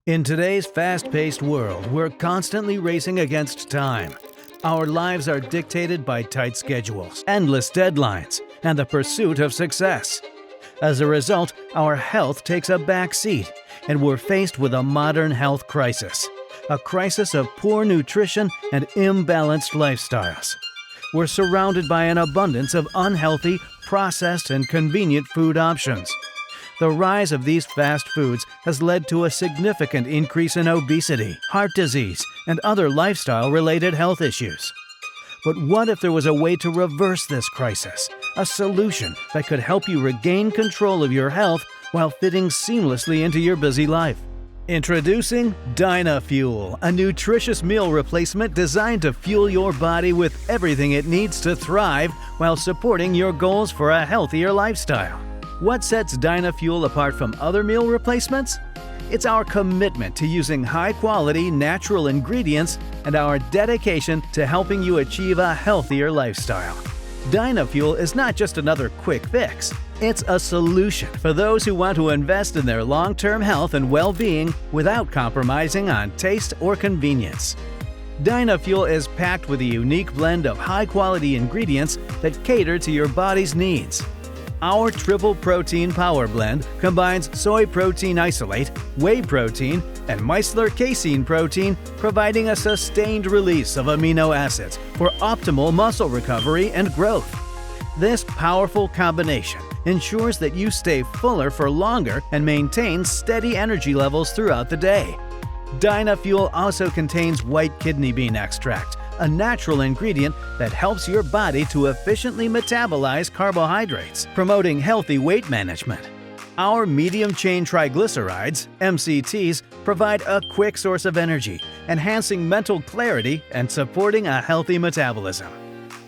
In today's fast-paced world, we're constantly racing against time. Our lives are dictated by tight schedules, endless deadlines, and the pursuit of success. As a result, our health takes a back seat, and we're faced with a modern health crisis. A crisis of poor nutrition and imbalanced lifestyles. We're surrounded by an abundance of unhealthy, processed, and convenient food options. The rise of these fast foods has led to a significant increase in obesity, heart disease, and other lifestyle-related health issues. But what if there was a way to reverse this crisis? A solution that could help you regain control of your health while fitting seamlessly into your busy life. Introducing DynaFuel, a nutritious meal replacement designed to fuel your body with everything it needs to thrive while supporting your goals for a healthier lifestyle. What sets DynaFuel apart from other meal replacements? It's our commitment to using high-quality, natural ingredients and our dedication to helping you achieve a healthier lifestyle. DynaFuel is not just another quick fix. It's a solution for those who want to invest in their long-term health and well-being without compromising on taste or convenience. DynaFuel is packed with a unique blend of high-quality ingredients that cater to your body's needs. Our triple protein power blend combines soy protein isolate, whey protein, and micellar casein protein, providing a sustained release of amino acids for optimal muscle recovery and growth. This powerful combination ensures that you stay fuller for longer and maintain steady energy levels throughout the day. DynaFuel also contains white kidney bean extract, a natural ingredient that helps your body to efficiently metabolize carbohydrates, promoting healthy weight management. Our medium-chain triglycerides, MCTs, provide a quick source of energy, enhancing mental clarity and supporting a healthy metabolism.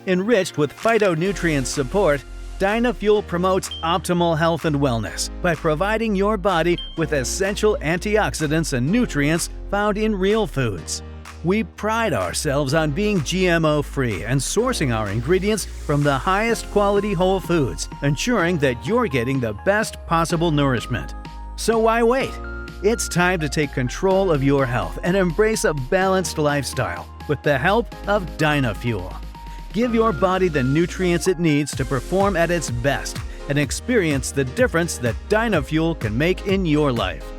Enriched with phytonutrient support, DynaFuel promotes optimal health and wellness by providing your body with essential antioxidants and nutrients found in real foods. We pride ourselves on being GMO-free and sourcing our ingredients from the highest quality whole foods, ensuring that you're getting the best possible nourishment. So why wait? It's time to take control of your health and embrace a balanced lifestyle with the help of DynaFuel. Give your body the nutrients it needs to perform at its best and experience the difference that DynaFuel can make in your life.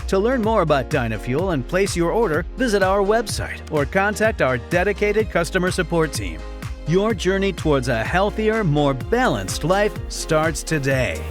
To learn more about DynaFuel and place your order, visit our website or contact our dedicated customer support team. Your journey towards a healthier, more balanced life starts today.